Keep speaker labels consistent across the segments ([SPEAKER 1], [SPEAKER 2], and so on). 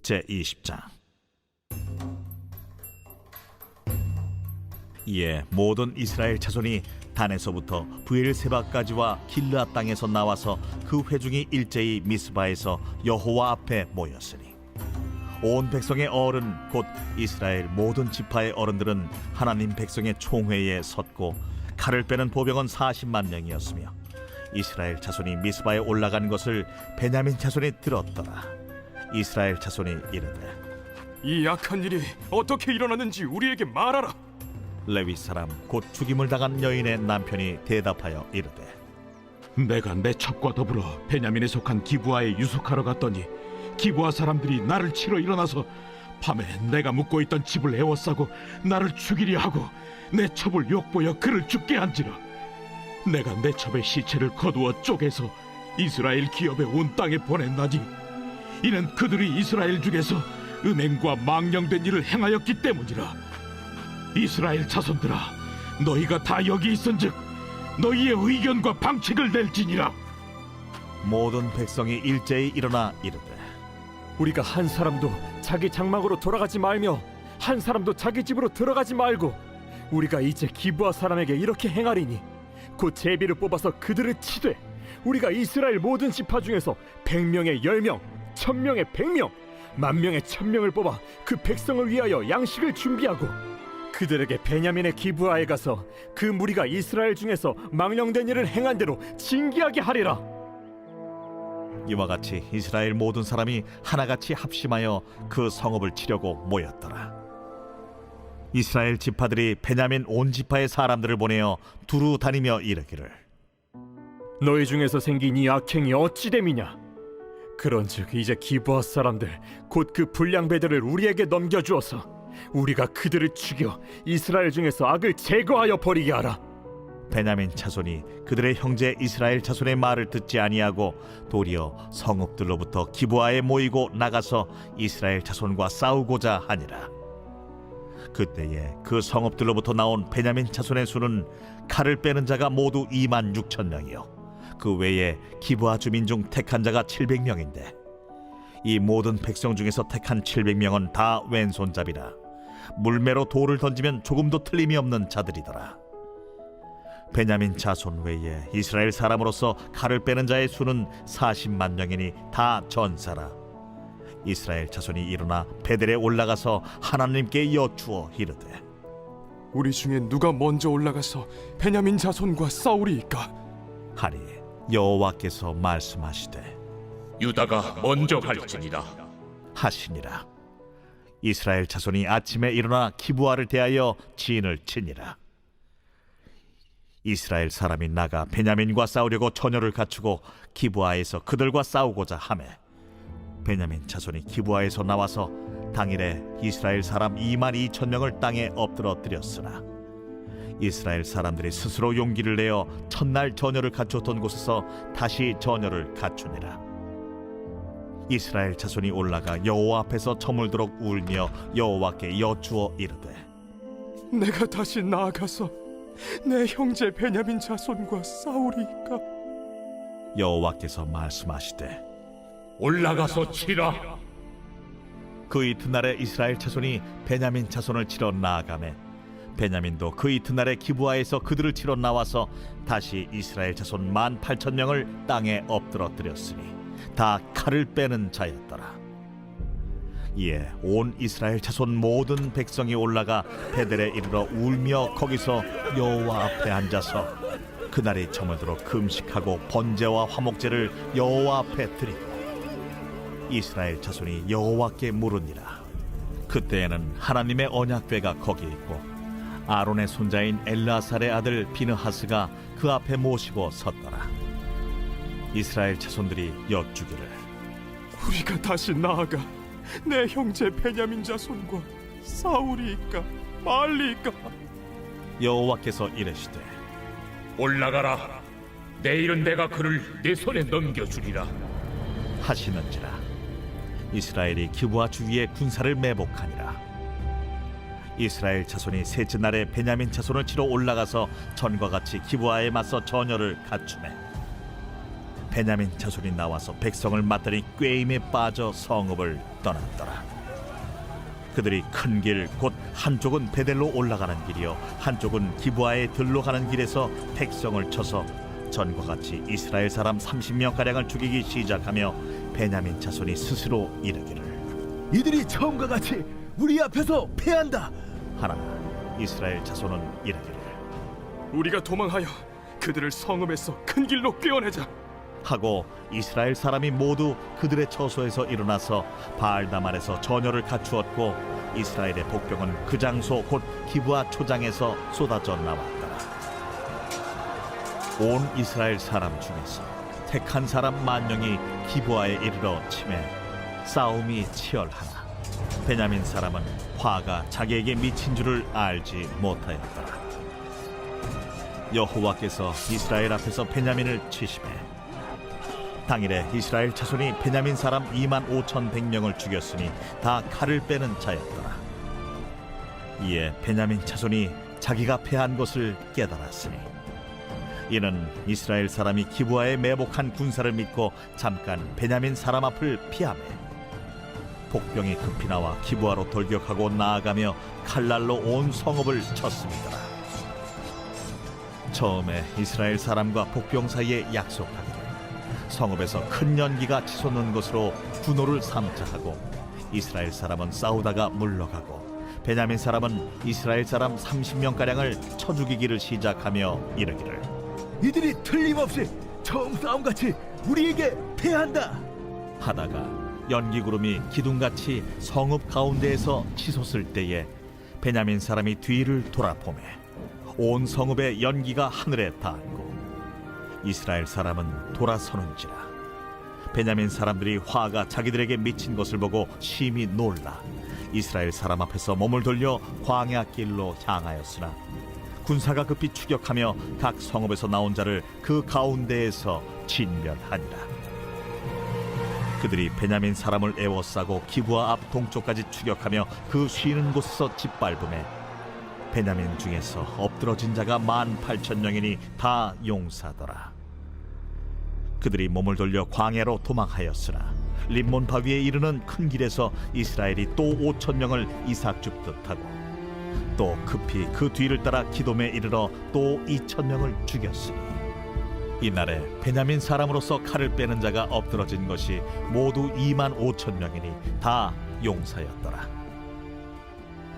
[SPEAKER 1] 제20장. 이에 모든 이스라엘 자손이 단에서부터 브엘세바까지와 길르앗 땅에서 나와서 그 회중이 일제히 미스바에서 여호와 앞에 모였으니 온 백성의 어른 곧 이스라엘 모든 지파의 어른들은 하나님 백성의 총회에 섰고 칼을 빼는 보병은 40만 명이었으며 이스라엘 자손이 미스바에 올라간 것을 베냐민 자손이 들었더라. 이스라엘 자손이 이르되,
[SPEAKER 2] 이 악한 일이 어떻게 일어났는지 우리에게 말하라.
[SPEAKER 1] 레위 사람 곧 죽임을 당한 여인의 남편이 대답하여 이르되,
[SPEAKER 3] 내가 내 첩과 더불어 베냐민에 속한 기브아에 유숙하러 갔더니 기브아 사람들이 나를 치러 일어나서 밤에 내가 묵고 있던 집을 에워싸고 나를 죽이려 하고 내 첩을 욕보여 그를 죽게 한지라. 내가 내 첩의 시체를 거두어 쪼개서 이스라엘 기업의 온 땅에 보냈나니 이는 그들이 이스라엘 중에서 음행과 망령된 일을 행하였기 때문이라. 이스라엘 자손들아, 너희가 다 여기 있은즉 너희의 의견과 방책을 낼지니라.
[SPEAKER 1] 모든 백성이 일제히 일어나 이르되,
[SPEAKER 4] 우리가 한 사람도 자기 장막으로 돌아가지 말며 한 사람도 자기 집으로 들어가지 말고 우리가 이제 기브아 사람에게 이렇게 행하리니 곧 제비를 뽑아서 그들을 치되 우리가 이스라엘 모든 지파 중에서 100명에 10명, 1000명에 100명, 10,000명에 1000명을 뽑아 그 백성을 위하여 양식을 준비하고 그들에게 베냐민의 기브아에 가서 그 무리가 이스라엘 중에서 망령된 일을 행한 대로 징계하게 하리라.
[SPEAKER 1] 이와 같이 이스라엘 모든 사람이 하나같이 합심하여 그 성읍을 치려고 모였더라. 이스라엘 지파들이 베냐민 온 지파의 사람들을 보내어 두루 다니며 이르기를,
[SPEAKER 4] 너희 중에서 생긴 이 악행이 어찌 됨이냐? 그런즉 이제 기브아 사람들 곧 그 불량배들을 우리에게 넘겨주어서 우리가 그들을 죽여 이스라엘 중에서 악을 제거하여 버리게 하라.
[SPEAKER 1] 베냐민 자손이 그들의 형제 이스라엘 자손의 말을 듣지 아니하고 도리어 성읍들로부터 기브아에 모이고 나가서 이스라엘 자손과 싸우고자 하니라. 그때에 그 성읍들로부터 나온 베냐민 자손의 수는 칼을 빼는 자가 모두 26,000명이요 그 외에 기브아 주민 중 택한 자가 700명인데 이 모든 백성 중에서 택한 700명은 다 왼손잡이라 물매로 돌을 던지면 조금도 틀림이 없는 자들이더라. 베냐민 자손 외에 이스라엘 사람으로서 칼을 빼는 자의 수는 40만 명이니 다 전사라. 이스라엘 자손이 일어나 베델에 올라가서 하나님께 여쭈어 이르되,
[SPEAKER 2] 우리 중에 누가 먼저 올라가서 베냐민 자손과 싸우리이까?
[SPEAKER 1] 하니 여호와께서 말씀하시되,
[SPEAKER 5] 유다가 먼저 갈지니라
[SPEAKER 1] 하시니라. 이스라엘 자손이 아침에 일어나 기브아를 대하여 진을 치니라. 이스라엘 사람이 나가 베냐민과 싸우려고 전열을 갖추고 기브아에서 그들과 싸우고자 하매 베냐민 자손이 기브아에서 나와서 당일에 이스라엘 사람 22,000명을 땅에 엎드러뜨렸으나 이스라엘 사람들이 스스로 용기를 내어 첫날 전열을 갖추었던 곳에서 다시 전열을 갖추니라. 이스라엘 자손이 올라가 여호와 앞에서 저물도록 울며 여호와께 여쭈어 이르되,
[SPEAKER 2] 내가 다시 나아가서 내 형제 베냐민 자손과 싸우리이까?
[SPEAKER 1] 여호와께서 말씀하시되,
[SPEAKER 5] 올라가서 치라.
[SPEAKER 1] 그 이튿날에 이스라엘 자손이 베냐민 자손을 치러 나아가매 베냐민도 그 이튿날에 기브아에서 그들을 치러 나와서 다시 이스라엘 자손 18,000명을 땅에 엎드러뜨렸으니 다 칼을 빼는 자였더라. 이에 온 이스라엘 자손 모든 백성이 올라가 베델에 이르러 울며 거기서 여호와 앞에 앉아서 그날이 저물도록 금식하고 번제와 화목제를 여호와 앞에 드리고 이스라엘 자손이 여호와께 물으니라. 그때에는 하나님의 언약궤가 거기 있고 아론의 손자인 엘라살의 아들 비느하스가 그 앞에 모시고 섰더라. 이스라엘 자손들이 여쭈기를,
[SPEAKER 2] 우리가 다시 나아가 내 형제 베냐민 자손과 싸우리이까 말리이까?
[SPEAKER 1] 여호와께서 이르시되,
[SPEAKER 5] 올라가라. 내일은 내가 그를 내 손에 넘겨주리라
[SPEAKER 1] 하시는지라. 이스라엘이 기브아 주위에 군사를 매복하니라. 이스라엘 자손이 셋째 날에 베냐민 자손을 치러 올라가서 전과 같이 기브아에 맞서 전열을 갖추매 베냐민 자손이 나와서 백성을 맞더니 꾀임에 빠져 성읍을 떠났더라. 그들이 큰 길 곧 한쪽은 베델로 올라가는 길이요 한쪽은 기브아의 들로 가는 길에서 백성을 쳐서 전과 같이 이스라엘 사람 30명 가량을 죽이기 시작하며 베냐민 자손이 스스로 이르기를
[SPEAKER 6] 이들이 처음과 같이 우리 앞에서 패한다.
[SPEAKER 1] 하나 이스라엘 자손은 이르기를
[SPEAKER 2] 우리가 도망하여 그들을 성읍에서 큰 길로 꿰어내자.
[SPEAKER 1] 하고 이스라엘 사람이 모두 그들의 처소에서 일어나서 바알다말에서 전열을 갖추었고 이스라엘의 복병은 그 장소 곧 기브아 초장에서 쏟아져 나왔더라. 온 이스라엘 사람 중에서 택한 사람 10,000명이 기브아에 이르러 치매 싸움이 치열하나 베냐민 사람은 화가 자기에게 미친 줄을 알지 못하였더라. 여호와께서 이스라엘 앞에서 베냐민을 치심해 당일에 이스라엘 자손이 베냐민 사람 25,100명을 죽였으니 다 칼을 빼는 자였더라. 이에 베냐민 자손이 자기가 패한 것을 깨달았으니 이는 이스라엘 사람이 기브아에 매복한 군사를 믿고 잠깐 베냐민 사람 앞을 피하매 복병이 급히 나와 기브아로 돌격하고 나아가며 칼날로 온 성읍을 쳤음이더라. 처음에 이스라엘 사람과 복병 사이에 약속하기를 성읍에서 큰 연기가 치솟는 것으로 분노를 삼자 하고 이스라엘 사람은 싸우다가 물러가고 베냐민 사람은 이스라엘 사람 30명가량을 쳐 죽이기를 시작하며 이르기를
[SPEAKER 6] 이들이 틀림없이 처음 싸움같이 우리에게 패한다.
[SPEAKER 1] 하다가 연기구름이 기둥같이 성읍 가운데에서 치솟을 때에 베냐민 사람이 뒤를 돌아보매 온 성읍의 연기가 하늘에 닿았고 이스라엘 사람은 돌아서는지라. 베냐민 사람들이 화가 자기들에게 미친 것을 보고 심히 놀라 이스라엘 사람 앞에서 몸을 돌려 광야 길로 향하였으나 군사가 급히 추격하며 각 성읍에서 나온 자를 그 가운데에서 진멸하니라. 그들이 베냐민 사람을 에워싸고 기브아 앞 동쪽까지 추격하며 그 쉬는 곳에서 짓밟음에 베냐민 중에서 엎드러진 자가 18,000명이니 다 용사더라. 그들이 몸을 돌려 광야로 도망하였으나 림몬 바위에 이르는 큰 길에서 이스라엘이 또 5,000명을 이삭줍듯 하고 또 급히 그 뒤를 따라 기돔에 이르러 또 2,000명을 죽였으니 이날에 베냐민 사람으로서 칼을 빼는 자가 엎드러진 것이 모두 25,000명이니 다 용사였더라.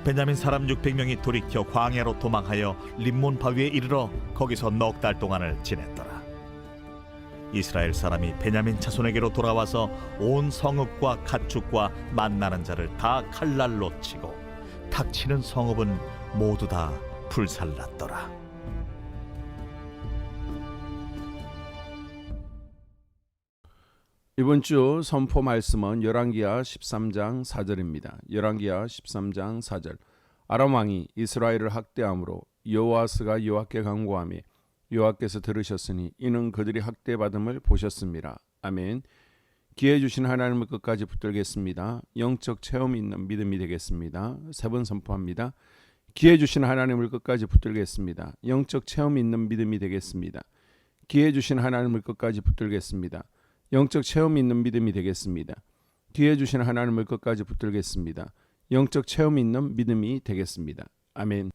[SPEAKER 1] 베냐민 사람 600명이 돌이켜 광야로 도망하여 림몬 바위에 이르러 거기서 넉 달 동안을 지냈더라. 이스라엘 사람이 베냐민 자손에게로 돌아와서 온 성읍과 가축과 만나는 자를 다 칼날로 치고 닥치는 성읍은 모두 다 불살랐더라.
[SPEAKER 7] 이번 주 선포 말씀은 열왕기하 13장 4절입니다. 열왕기하 13장 4절. 아람 왕이 이스라엘을 학대함으로 여호아스가 여호와께 간구하며 여호와께서 들으셨으니 이는 그들이 학대받음을 보셨습니다. 아멘. 기회 주신 하나님을 끝까지 붙들겠습니다. 영적 체험이 있는 믿음이 되겠습니다. 3번 선포합니다. 기회 주신 하나님을 끝까지 붙들겠습니다. 영적 체험이 있는 믿음이 되겠습니다. 기회 주신 하나님을 끝까지 붙들겠습니다. 영적 체험이 있는 믿음이 되겠습니다. 기회 주신 하나님을 끝까지 붙들겠습니다. 영적 체험이 있는 믿음이 되겠습니다. 아멘.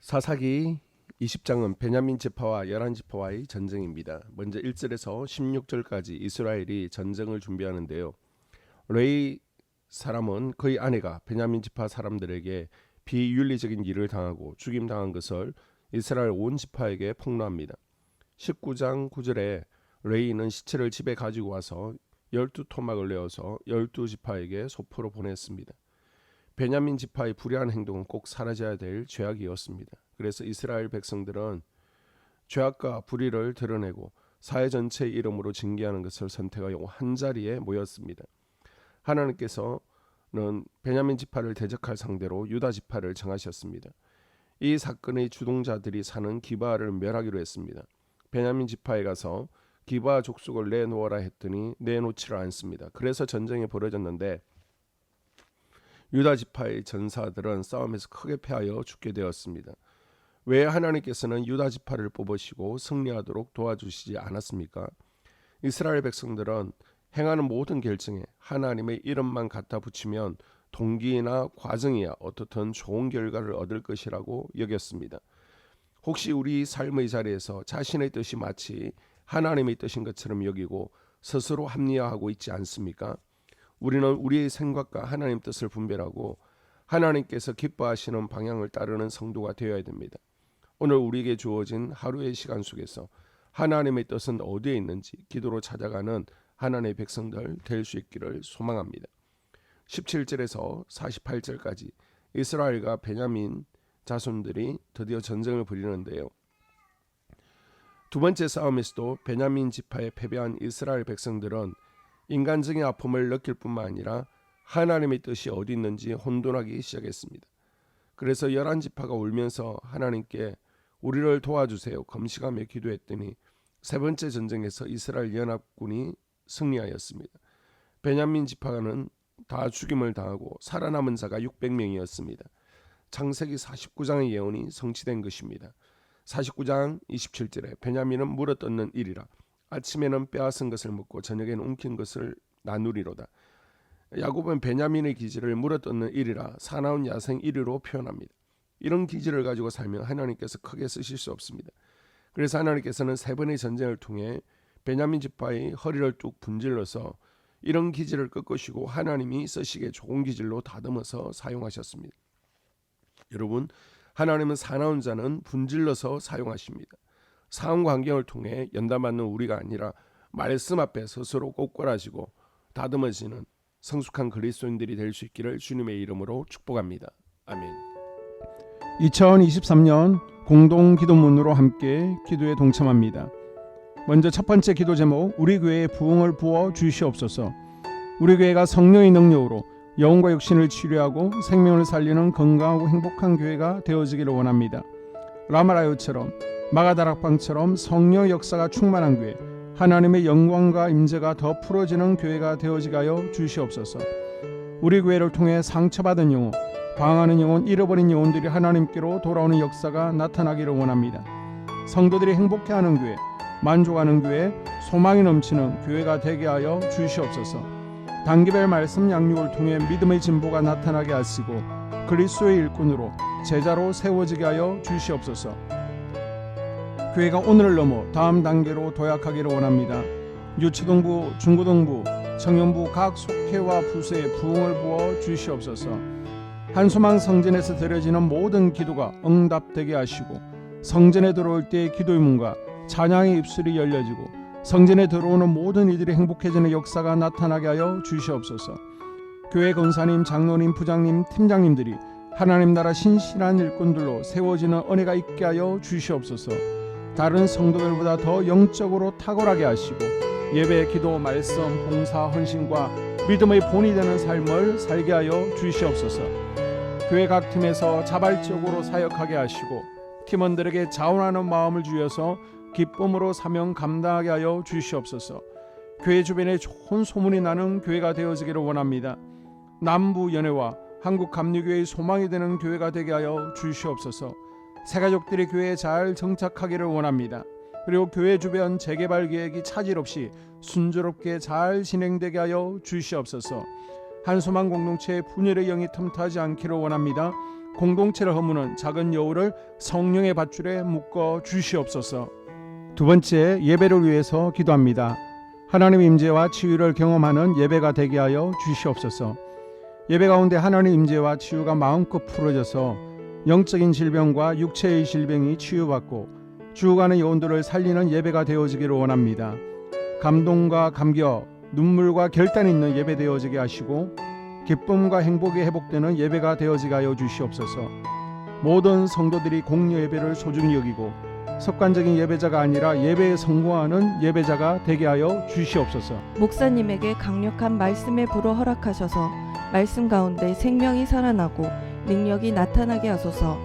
[SPEAKER 8] 사사기 20장은 베냐민 지파와 11지파와의 전쟁입니다. 먼저 1절에서 16절까지 이스라엘이 전쟁을 준비하는데요. 레위 사람은 그의 아내가 베냐민 지파 사람들에게 비윤리적인 일을 당하고 죽임당한 것을 이스라엘 온 지파에게 폭로합니다. 19장 9절에 레위는 시체를 집에 가지고 와서 12토막을 내어서 12지파에게 소포로 보냈습니다. 베냐민 지파의 불의한 행동은 꼭 사라져야 될 죄악이었습니다. 그래서 이스라엘 백성들은 죄악과 불의를 드러내고 사회 전체의 이름으로 징계하는 것을 선택하여 한자리에 모였습니다. 하나님께서는 베냐민 지파를 대적할 상대로 유다 지파를 정하셨습니다. 이 사건의 주동자들이 사는 기브아를 멸하기로 했습니다. 베냐민 지파에 가서 기브아 족속을 내놓아라 했더니 내놓지를 않습니다. 그래서 전쟁이 벌어졌는데 유다 지파의 전사들은 싸움에서 크게 패하여 죽게 되었습니다. 왜 하나님께서는 유다 지파를 뽑으시고 승리하도록 도와주시지 않았습니까? 이스라엘 백성들은 행하는 모든 결정에 하나님의 이름만 갖다 붙이면 동기나 과정이야 어떻든 좋은 결과를 얻을 것이라고 여겼습니다. 혹시 우리 삶의 자리에서 자신의 뜻이 마치 하나님의 뜻인 것처럼 여기고 스스로 합리화하고 있지 않습니까? 우리는 우리의 생각과 하나님 뜻을 분별하고 하나님께서 기뻐하시는 방향을 따르는 성도가 되어야 됩니다. 오늘 우리에게 주어진 하루의 시간 속에서 하나님의 뜻은 어디에 있는지 기도로 찾아가는 하나님의 백성들 될 수 있기를 소망합니다. 17절에서 48절까지 이스라엘과 베냐민 자손들이 드디어 전쟁을 벌이는데요. 두 번째 싸움에서도 베냐민 지파에 패배한 이스라엘 백성들은 인간적인 아픔을 느낄 뿐만 아니라 하나님의 뜻이 어디 있는지 혼돈하기 시작했습니다. 그래서 11지파가 울면서 하나님께 우리를 도와주세요 금식하며 기도했더니 세 번째 전쟁에서 이스라엘 연합군이 승리하였습니다. 베냐민 지파는 다 죽임을 당하고 살아남은 자가 600명이었습니다. 창세기 49장의 예언이 성취된 것입니다. 49장 27절에 베냐민은 물어뜯는 일이라 아침에는 빼앗은 것을 먹고 저녁에는 움킨 것을 나누리로다. 야곱은 베냐민의 기질을 물어뜯는 일이라 사나운 야생 1위로 표현합니다. 이런 기질을 가지고 살면 하나님께서 크게 쓰실 수 없습니다. 그래서 하나님께서는 세 번의 전쟁을 통해 베냐민 지파의 허리를 뚝 분질러서 이런 기질을 꺾으시고 하나님이 쓰시기에 좋은 기질로 다듬어서 사용하셨습니다. 여러분, 하나님은 사나운 자는 분질러서 사용하십니다. 상황과 환경을 통해 연단받는 우리가 아니라 말씀 앞에 스스로 꼬꾸라지고 다듬어지는 성숙한 그리스도인들이 될 수 있기를 주님의 이름으로 축복합니다. 아멘.
[SPEAKER 9] 2023년 공동 기도문으로 함께 기도에 동참합니다. 먼저 첫 번째 기도 제목, 우리 교회에 부흥을 부어 주시옵소서. 우리 교회가 성령의 능력으로 영혼과 육신을 치료하고 생명을 살리는 건강하고 행복한 교회가 되어지기를 원합니다. 라마라요처럼 마가다락방처럼 성령 역사가 충만한 교회, 하나님의 영광과 임재가 더 풀어지는 교회가 되어지게 하여 주시옵소서. 우리 교회를 통해 상처받은 영혼, 방황하는 영혼, 잃어버린 영혼들이 하나님께로 돌아오는 역사가 나타나기를 원합니다. 성도들이 행복해하는 교회, 만족하는 교회, 소망이 넘치는 교회가 되게 하여 주시옵소서. 단기별 말씀 양육을 통해 믿음의 진보가 나타나게 하시고 그리스도의 일꾼으로 제자로 세워지게 하여 주시옵소서. 교회가 오늘을 넘어 다음 단계로 도약하기를 원합니다. 유초등부, 중고등부, 청년부 각 속회와 부서에 부흥을 부어 주시옵소서. 한소망 성전에서 드려지는 모든 기도가 응답되게 하시고 성전에 들어올 때의 기도의 문과 찬양의 입술이 열려지고 성전에 들어오는 모든 이들이 행복해지는 역사가 나타나게 하여 주시옵소서. 교회 권사님, 장로님, 부장님, 팀장님들이 하나님 나라 신실한 일꾼들로 세워지는 은혜가 있게 하여 주시옵소서. 다른 성도들보다 더 영적으로 탁월하게 하시고 예배, 기도, 말씀, 봉사, 헌신과 믿음의 본이 되는 삶을 살게 하여 주시옵소서. 교회 각 팀에서 자발적으로 사역하게 하시고 팀원들에게 자원하는 마음을 주셔서 기쁨으로 사명 감당하게 하여 주시옵소서. 교회 주변에 좋은 소문이 나는 교회가 되어지기를 원합니다. 남부 연회와 한국 감리교회의 소망이 되는 교회가 되게 하여 주시옵소서. 새가족들이 교회에 잘 정착하기를 원합니다. 그리고 교회 주변 재개발 계획이 차질 없이 순조롭게 잘 진행되게 하여 주시옵소서. 한소망 공동체의 분열의 영이 틈타지 않기를 원합니다. 공동체를 허무는 작은 여우를 성령의 밧줄에 묶어 주시옵소서. 두 번째, 예배를 위해서 기도합니다. 하나님 임재와 치유를 경험하는 예배가 되게 하여 주시옵소서. 예배 가운데 하나님 임재와 치유가 마음껏 풀어져서 영적인 질병과 육체의 질병이 치유받고 죽어가는 영혼들을 살리는 예배가 되어지기를 원합니다. 감동과 감격, 눈물과 결단 있는 예배 되어지게 하시고 기쁨과 행복이 회복되는 예배가 되어지게 하여 주시옵소서. 모든 성도들이 공여 예배를 소중히 여기고 습관적인 예배자가 아니라 예배에 성공하는 예배자가 되게 하여 주시옵소서.
[SPEAKER 10] 목사님에게 강력한 말씀의 불을 허락하셔서 말씀 가운데 생명이 살아나고 능력이 나타나게 하소서.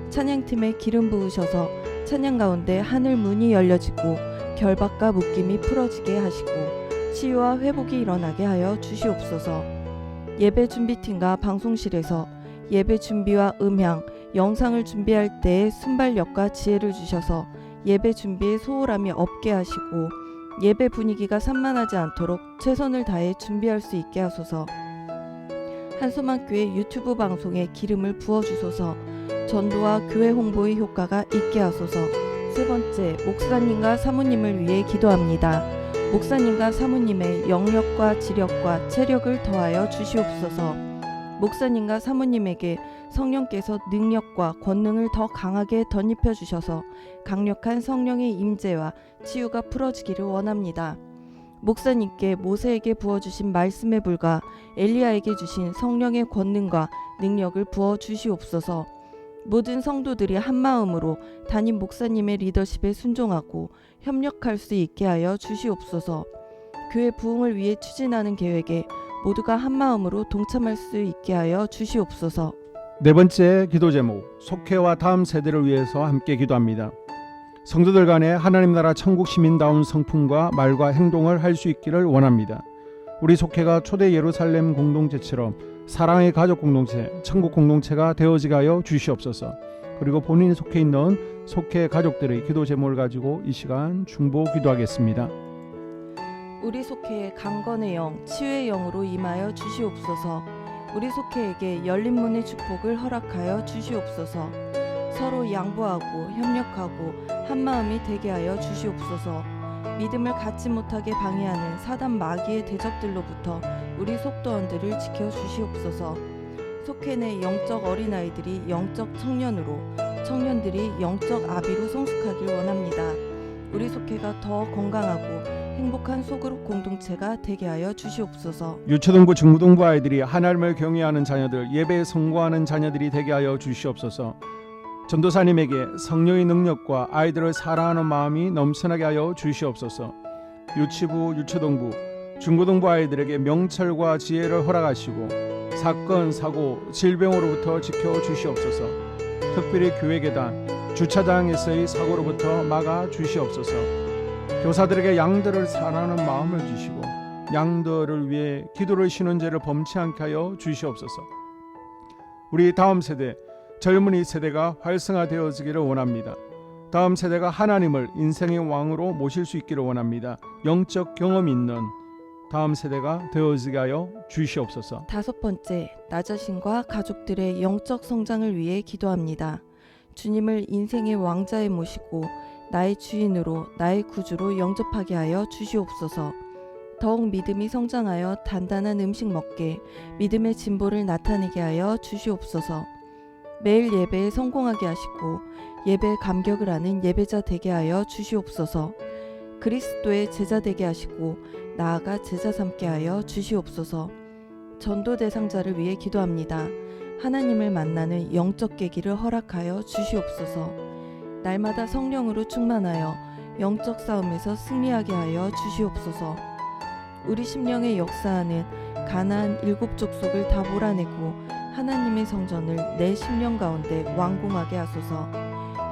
[SPEAKER 10] 찬양팀에 기름 부으셔서 찬양 가운데 하늘 문이 열려지고 결박과 묶임이 풀어지게 하시고 치유와 회복이 일어나게 하여 주시옵소서. 예배 준비팀과 방송실에서 예배 준비와 음향, 영상을 준비할 때 순발력과 지혜를 주셔서 예배 준비에 소홀함이 없게 하시고 예배 분위기가 산만하지 않도록 최선을 다해 준비할 수 있게 하소서. 한소망교회 유튜브 방송에 기름을 부어주소서. 전도와 교회 홍보의 효과가 있게 하소서. 세 번째, 목사님과 사모님을 위해 기도합니다. 목사님과 사모님의 영력과 지력과 체력을 더하여 주시옵소서. 목사님과 사모님에게 성령께서 능력과 권능을 더 강하게 덧입혀 주셔서 강력한 성령의 임재와 치유가 풀어지기를 원합니다. 목사님께 모세에게 부어주신 말씀의 불과 엘리야에게 주신 성령의 권능과 능력을 부어 주시옵소서. 모든 성도들이 한마음으로 담임 목사님의 리더십에 순종하고 협력할 수 있게 하여 주시옵소서. 교회 부흥을 위해 추진하는 계획에 모두가 한마음으로 동참할 수 있게 하여 주시옵소서.
[SPEAKER 9] 네 번째 기도 제목, 속회와 다음 세대를 위해서 함께 기도합니다. 성도들 간에 하나님 나라 천국 시민다운 성품과 말과 행동을 할 수 있기를 원합니다. 우리 속회가 초대 예루살렘 공동체처럼 사랑의 가족 공동체, 천국 공동체가 되어지게 하여 주시옵소서. 그리고 본인이 속해 있는 속회 가족들의 기도 제목을 가지고 이 시간 중보 기도하겠습니다.
[SPEAKER 10] 우리 속회에 강건의 영, 치유의 영으로 임하여 주시옵소서. 우리 속회에게 열린 문의 축복을 허락하여 주시옵소서. 서로 양보하고 협력하고 한마음이 되게 하여 주시옵소서. 믿음을 갖지 못하게 방해하는 사단 마귀의 대적들로부터 우리 속도원들을 지켜 주시옵소서. 속회 내 영적 어린아이들이 영적 청년으로, 청년들이 영적 아비로 성숙하길 원합니다. 우리 속회가 더 건강하고 행복한 소그룹 공동체가 되게 하여 주시옵소서.
[SPEAKER 9] 유초등부 중고등부 아이들이 하나님을 경외하는 자녀들, 예배에 성공하는 자녀들이 되게 하여 주시옵소서. 전도사님에게 성령의 능력과 아이들을 사랑하는 마음이 넘쳐나게 하여 주시옵소서. 유치부, 유초등부, 중고등부 아이들에게 명철과 지혜를 허락하시고 사건, 사고, 질병으로부터 지켜 주시옵소서. 특별히 교회 계단, 주차장에서의 사고로부터 막아 주시옵소서. 교사들에게 양들을 사랑하는 마음을 주시고 양들을 위해 기도를 쉬는 죄를 범치 않게 하여 주시옵소서. 우리 다음 세대, 젊은이 세대가 활성화되어지기를 원합니다. 다음 세대가 하나님을 인생의 왕으로 모실 수 있기를 원합니다. 영적 경험 있는 다음 세대가 되어지게 하여 주시옵소서.
[SPEAKER 10] 다섯 번째, 나 자신과 가족들의 영적 성장을 위해 기도합니다. 주님을 인생의 왕자에 모시고 나의 주인으로, 나의 구주로 영접하게 하여 주시옵소서. 더욱 믿음이 성장하여 단단한 음식 먹게, 믿음의 진보를 나타내게 하여 주시옵소서. 매일 예배에 성공하게 하시고 예배에 감격을 하는 예배자 되게 하여 주시옵소서. 그리스도의 제자 되게 하시고 나아가 제자 삼게 하여 주시옵소서. 전도 대상자를 위해 기도합니다. 하나님을 만나는 영적 계기를 허락하여 주시옵소서. 날마다 성령으로 충만하여 영적 싸움에서 승리하게 하여 주시옵소서. 우리 심령에 역사하는 가나안 7 족속을 다 몰아내고 하나님의 성전을 내 심령 가운데 완공하게 하소서.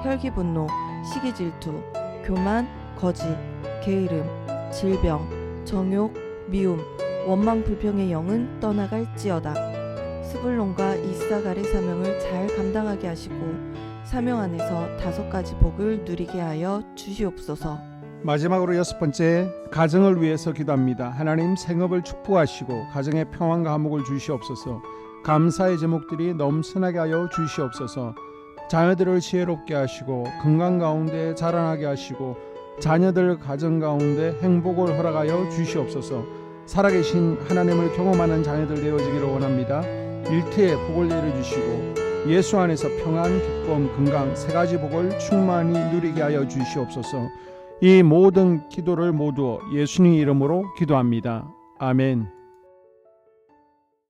[SPEAKER 10] 혈기 분노, 시기 질투, 교만, 거짓, 게으름, 질병, 정욕, 미움, 원망 불평의 영은 떠나갈지어다. 스불론과 이사갈의 사명을 잘 감당하게 하시고 사명 안에서 5가지 복을 누리게 하여 주시옵소서.
[SPEAKER 9] 마지막으로 6번째, 가정을 위해서 기도합니다. 하나님 생업을 축복하시고 가정에 평안과 화목을 주시옵소서. 감사의 제목들이 넘쳐나게 하여 주시옵소서. 자녀들을 지혜롭게 하시고 건강 가운데 자라나게 하시고 자녀들 가정 가운데 행복을 허락하여 주시옵소서. 살아계신 하나님을 경험하는 자녀들 되어지기를 원합니다. 일터에 복을 내려주시고 예수 안에서 평안, 기쁨, 건강 3가지 복을 충만히 누리게 하여 주시옵소서. 이 모든 기도를 모두 예수님 이름으로 기도합니다. 아멘.